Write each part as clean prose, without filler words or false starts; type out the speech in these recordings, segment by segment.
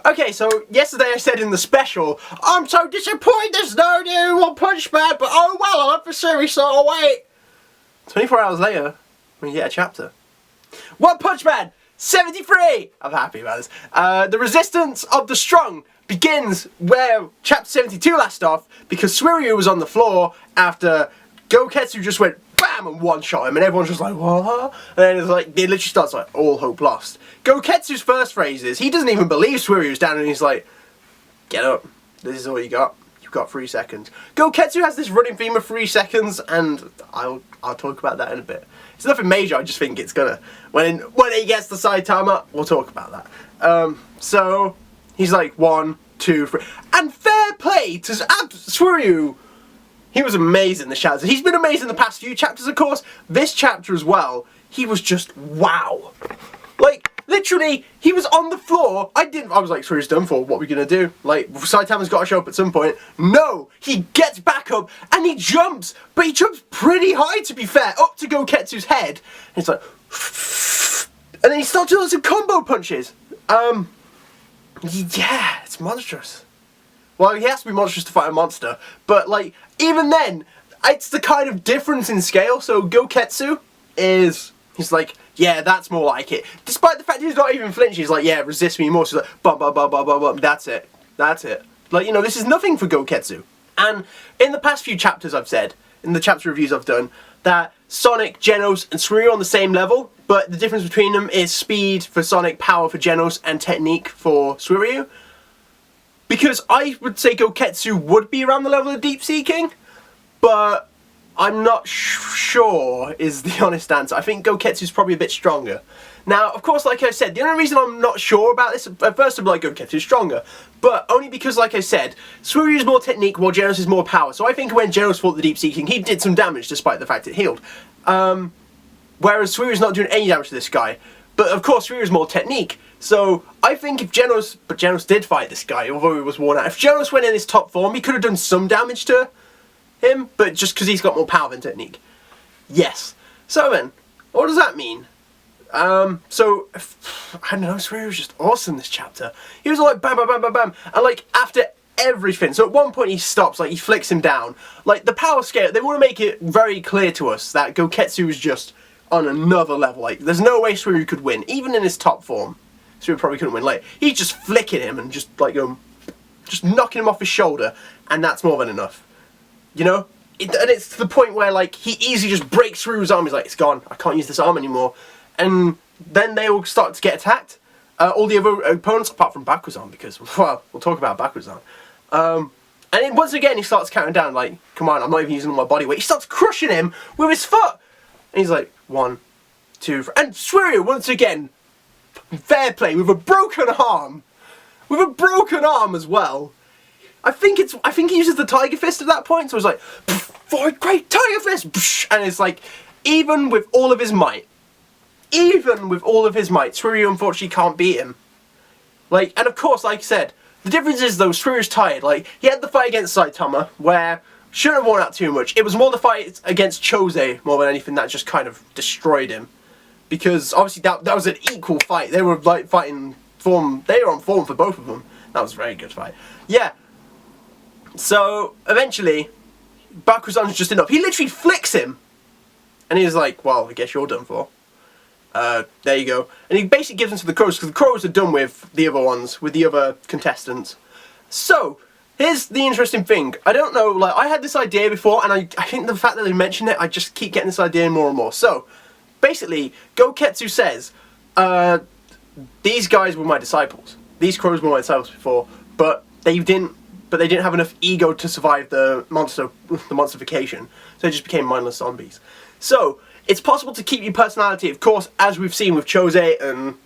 Okay, so yesterday I said in the special, I'm so disappointed there's no new One Punch Man, but oh well, I'll have the series, so I'll wait. 24 hours later, we get a chapter. One Punch Man 73! I'm happy about this. The resistance of the strong begins where chapter 72 last off, because Suiryu was on the floor after Goketsu just went BAM! And one-shot him, and everyone's just like, what? And then it's like, it literally starts like, all hope lost. Goketsu's first phrase is, he doesn't even believe Suiryu's down, and he's like, get up, this is all you got. You've got 3 seconds. Goketsu has this running theme of 3 seconds, and I'll talk about that in a bit. It's nothing major, I just think it's gonna, when he gets to Saitama, we'll talk about that. So, he's like, 1, 2, 3, and fair play to Suiryu. He was amazing, the shadows. He's been amazing the past few chapters, of course. This chapter as well, he was just wow. Like, literally, he was on the floor. I was like, Suiryu's done for, what are we gonna do? Like, Saitama's gotta show up at some point. No! He gets back up, and he jumps! But he jumps pretty high, to be fair, up to Goketsu's head. And it's like, and then he starts doing some combo punches. Yeah, it's monstrous. Well, he has to be monstrous to fight a monster, but like, even then, it's the kind of difference in scale. So Goketsu he's like, yeah, that's more like it. Despite the fact he's not even flinching, he's like, yeah, resist me more. So he's like, bum, bum, bum, bum, bum, bum, that's it. That's it. Like, you know, this is nothing for Goketsu. And in the past few chapters I've said, in the chapter reviews I've done, that Sonic, Genos, and Suiryu are on the same level, but the difference between them is speed for Sonic, power for Genos, and technique for Suiryu. Because I would say Goketsu would be around the level of Deep Seeking, but I'm not sure is the honest answer. I think Goketsu's probably a bit stronger. Now, of course, like I said, the only reason I'm not sure about this, at first I'm like, Goketsu's stronger, but only because, like I said, Suiryu's more technique while Genos is more power. So I think when Genos fought the Deep Seeking, he did some damage despite the fact it healed. Whereas Suiryu's not doing any damage to this guy. But of course, Suiryu's more technique. So I think if Genos, but Genos did fight this guy, although he was worn out. If Genos went in his top form, he could have done some damage to him, but just because he's got more power than technique. Yes. So then, what does that mean? So, I don't know, Suiryu was just awesome this chapter. He was like bam, bam, bam, bam, bam, and like after everything, so at one point he stops, like he flicks him down. Like the power scale, they want to make it very clear to us that Goketsu was just on another level. Like, there's no way Suiryu could win, even in his top form. Suiryu probably couldn't win. Like, he's just flicking him and just like just knocking him off his shoulder, and that's more than enough. You know? And it's to the point where like he easily just breaks Suiryu's arm. He's like, it's gone. I can't use this arm anymore. And then they all start to get attacked. All the other opponents, apart from Bakuzan, because well, we'll talk about Bakuzan. And then once again he starts counting down. Like, come on, I'm not even using all my body weight. He starts crushing him with his foot. And he's like, 1, 2, 3. And Suiryu, once again, fair play, with a broken arm. With a broken arm as well. I think he uses the Tiger Fist at that point, so it's like, for a great Tiger Fist! And it's like, even with all of his might, Suiryu unfortunately can't beat him. Like, and of course, like I said, the difference is though, Suiryu's tired. Like, he had the fight against Saitama, where shouldn't have worn out too much. It was more the fight against Chose more than anything that just kind of destroyed him. Because obviously that was an equal fight. They were like fighting form. They were on form for both of them. That was a very good fight. Yeah. So eventually, Bakuzan's just enough. He literally flicks him, and he's like, "Well, I guess you're done for." There you go. And he basically gives them to the crows because the crows are done with the other ones, with the other contestants. So. Here's the interesting thing. I don't know, like, I had this idea before, and I think the fact that they mentioned it, I just keep getting this idea more and more. So, basically, Goketsu says, these guys were my disciples. These crows were my disciples before, but they didn't have enough ego to survive the monstrification. So they just became mindless zombies. So, it's possible to keep your personality, of course, as we've seen with Chose and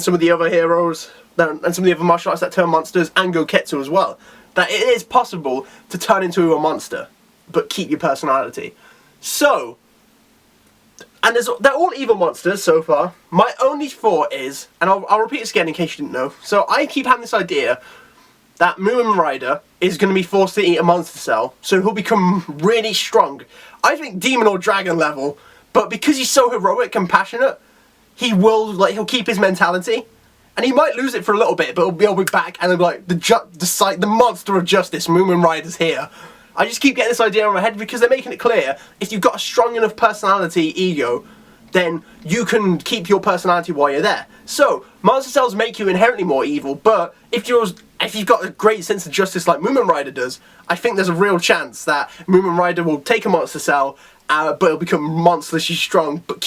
some of the other heroes, and some of the other martial arts that turn monsters, and Goketsu as well. That it is possible to turn into a monster, but keep your personality. So, and they're all evil monsters so far. My only thought is, and I'll repeat this again in case you didn't know, so I keep having this idea that Moomin Rider is going to be forced to eat a monster cell, so he'll become really strong. I think demon or dragon level, but because he's so heroic and passionate, he'll keep his mentality. And he might lose it for a little bit, but he'll be back, and it'll be like, the monster of justice, Moomin Rider's here. I just keep getting this idea in my head because they're making it clear, if you've got a strong enough personality, ego, then you can keep your personality while you're there. So, monster cells make you inherently more evil, but if you've got a great sense of justice like Moomin Rider does, I think there's a real chance that Moomin Rider will take a monster cell, but he'll become monstrously strong, but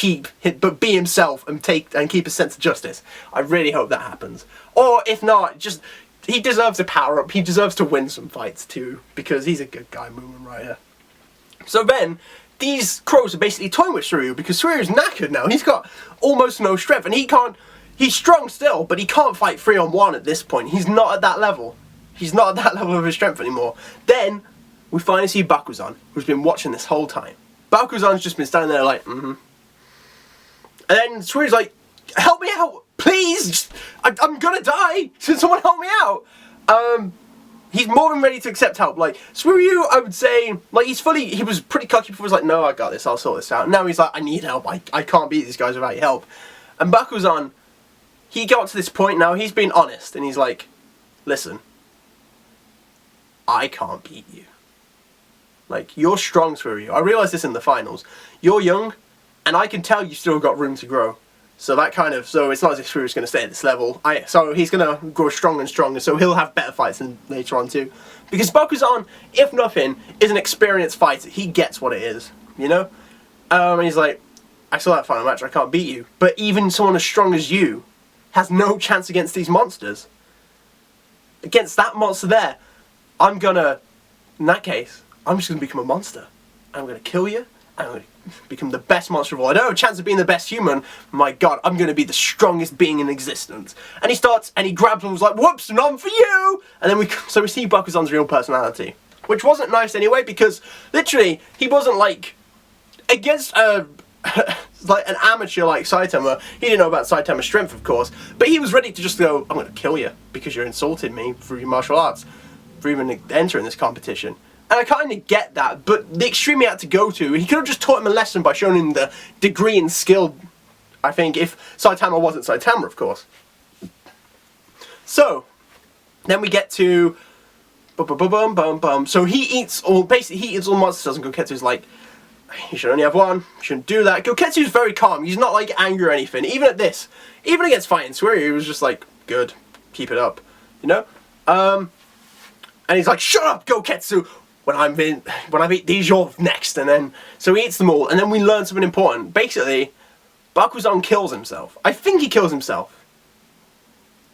be himself and keep a sense of justice. I really hope that happens. Or if not, just he deserves a power up. He deserves to win some fights too, because he's a good guy, Moomin Rider. So then, these crows are basically toying with Suiryu because Suiryu's knackered now. He's got almost no strength, and he's strong still, but he can't fight 3-on-1 at this point. He's not at that level. He's not at that level of his strength anymore. Then, we finally see Bakuzan, who's been watching this whole time. Bakuzan's just been standing there like, And then Suiryu's like, help me out, please! I'm gonna die! Can someone help me out? He's more than ready to accept help. Like, Suiryu, I would say, like, he was pretty cocky before. He was like, no, I got this, I'll sort this out. Now he's like, I need help, I can't beat these guys without your help. And Bakuzan, he got to this point now, he's being honest, and he's like, listen, I can't beat you. Like, you're strong, Suiryu. I realised this in the finals. You're young, and I can tell you still got room to grow. So it's not as if Suiryu's going to stay at this level. So he's going to grow stronger and stronger, so he'll have better fights later on too. Because Bakuzan, if nothing, is an experienced fighter. He gets what it is, you know? And he's like, I saw that final match, I can't beat you. But even someone as strong as you has no chance against these monsters. Against that monster there, in that case, I'm just going to become a monster. I'm going to kill you. I'm going to become the best monster of all. I don't have a chance of being the best human. My god, I'm going to be the strongest being in existence. And he grabs him and was like, whoops, none for you! And then we see Bakuzan's real personality. Which wasn't nice anyway, because literally, he wasn't like, against like an amateur like Saitama. He didn't know about Saitama's strength, of course. But he was ready to just go, I'm going to kill you, because you're insulting me through your martial arts, for even entering this competition. And I kind of get that, but the extreme he had to go to, he could have just taught him a lesson by showing him the degree in skill, I think, if Saitama wasn't Saitama, of course. So, then we get to... So he eats all monster cells, and Goketsu's like, you should only have one, you shouldn't do that. Goketsu's very calm, he's not like angry or anything, even against fighting Suiryu, he was just like, good, keep it up, you know? And he's like, shut up, Goketsu! When I beat these, you're next. And then, so he eats them all, and then we learn something important. Basically, Bakuzan kills himself. I think he kills himself.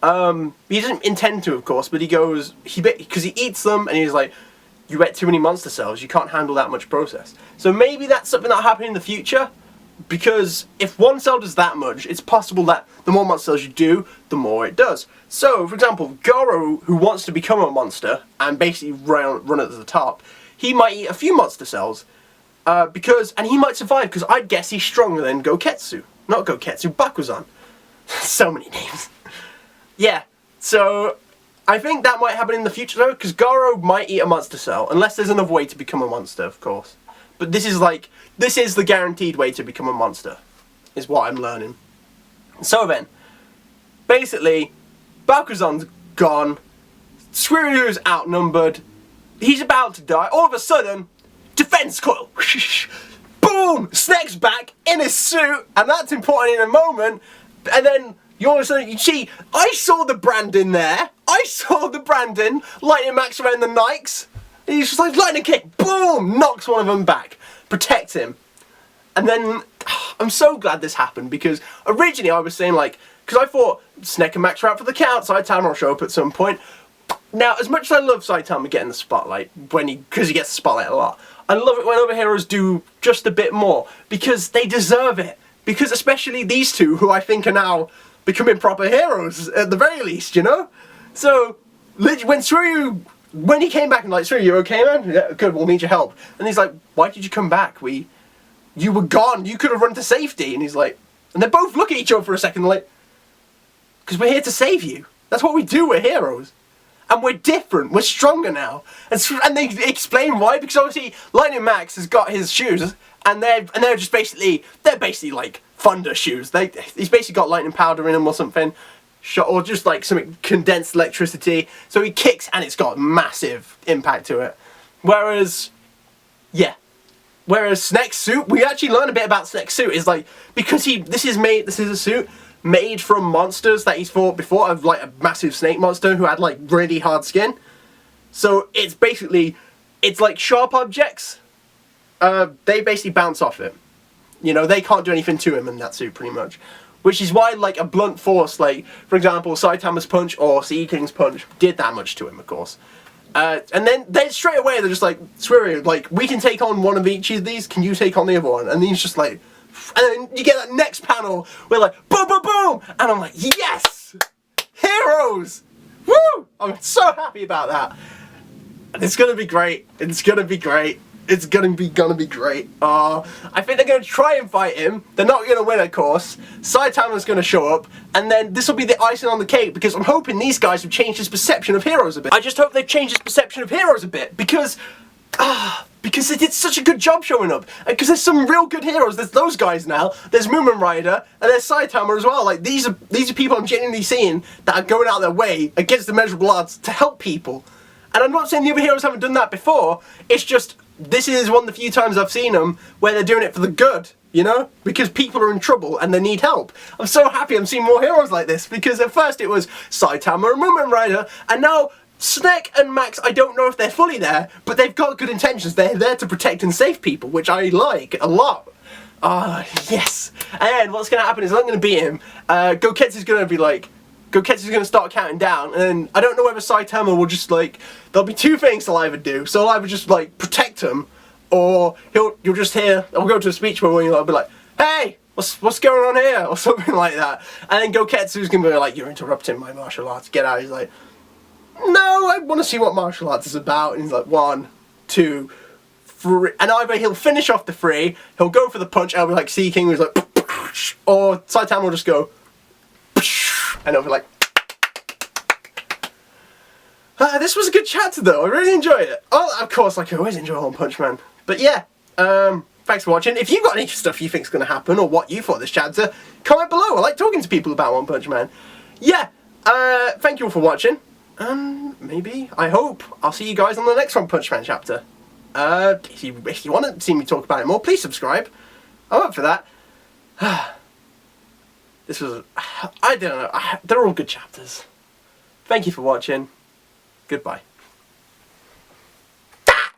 He doesn't intend to, of course, but because he eats them, and he's like, you ate too many monster cells, you can't handle that much process. So maybe that's something that'll happen in the future, because if one cell does that much, it's possible that the more monster cells you do, the more it does. So, for example, Goro, who wants to become a monster and basically run it to the top, he might eat a few monster cells, and he might survive, because I'd guess he's stronger than Goketsu. Not Goketsu, Bakuzan. So many names. Yeah, so I think that might happen in the future though, because Goro might eat a monster cell, unless there's another way to become a monster, of course. But this is the guaranteed way to become a monster, is what I'm learning. So then, basically, Bakuzan's gone, Suiryu's outnumbered, he's about to die, all of a sudden, defense coil! Boom! Snake's back, in his suit, and that's important in a moment, and then, all of a sudden, you see, I saw the Brandon there, Lightning Max around the Nikes, and he's just like, lightning kick, boom! Knocks one of them back, protects him. And then, I'm so glad this happened, because originally I was saying like, because I thought Snake and Max were out for the count, Saitama will show up at some point. Now, as much as I love Saitama getting the spotlight, because he gets the spotlight a lot, I love it when other heroes do just a bit more, because they deserve it. Because especially these two, who I think are now becoming proper heroes, at the very least, you know? So, when he came back and like, Suiryu, you okay, man? Yeah, good, we'll need your help. And he's like, why did you come back? You were gone, you could have run to safety. And he's like, and they both look at each other for a second, like, because we're here to save you. That's what we do, we're heroes. And we're different, we're stronger now. And they explain why, because obviously Lightning Max has got his shoes, and they're just basically, like Thunder shoes. He's basically got lightning powder in them or something. shot, or just like some condensed electricity. So he kicks and it's got massive impact to it. Whereas, yeah. Whereas Snake's suit, we actually learn a bit about Snake's suit. Is like, because this is a suit made from monsters that he's fought before, of like a massive snake monster who had like really hard skin. So it's basically, it's like sharp objects. They basically bounce off it. You know, they can't do anything to him in that suit, pretty much. Which is why, like, a blunt force, like, for example, Saitama's punch or Sea King's punch did that much to him, of course. And then straight away they're just like, Suiryu, like, we can take on one of each of these, can you take on the other one? And he's just like, and then you get that next panel where like, boom, boom, boom! And I'm like, yes! Heroes! Woo! I'm so happy about that. And it's gonna be great. It's gonna be great. It's gonna be great. I think they're gonna try and fight him. They're not gonna win, of course. Saitama's gonna show up, and then this will be the icing on the cake, because I'm hoping these guys have changed his perception of heroes a bit. I just hope they've changed his perception of heroes a bit, because they did such a good job showing up. Because there's some real good heroes. There's those guys now. There's Moomin Rider, and there's Saitama as well. Like, these are people I'm genuinely seeing that are going out of their way against the measurable odds to help people. And I'm not saying the other heroes haven't done that before. It's just, this is one of the few times I've seen them where they're doing it for the good, you know? Because people are in trouble and they need help. I'm so happy I'm seeing more heroes like this, because at first it was Saitama and Moomin Rider, and now Snake and Max, I don't know if they're fully there, but they've got good intentions. They're there to protect and save people, which I like a lot. Yes. And what's going to happen is I'm going to beat him. Goketsu's going to be like, Goketsu's going to start counting down, and I don't know whether Saitama will just like, there'll be two things he'll either do. So he'll either just like protect him, or you'll just hear, I'll go to a speech where he'll be like, hey, what's going on here? Or something like that. And then Goketsu's going to be like, you're interrupting my martial arts, get out. He's like, no, I want to see what martial arts is about. And he's like, 1, 2, 3. And either he'll finish off the 3, he'll go for the punch, and I'll be like Sea King, who's like, or Saitama will just go, and I'll be like, this was a good chapter though, I really enjoyed it. Oh, of course, like I always enjoy One Punch Man. But yeah, thanks for watching. If you've got any stuff you think's going to happen, or what you thought of this chapter, comment below. I like talking to people about One Punch Man. Yeah, thank you all for watching. And maybe, I hope, I'll see you guys on the next One Punch Man chapter. If you want to see me talk about it more, please subscribe. I'm up for that. This was, I don't know, they're all good chapters. Thank you for watching. Goodbye.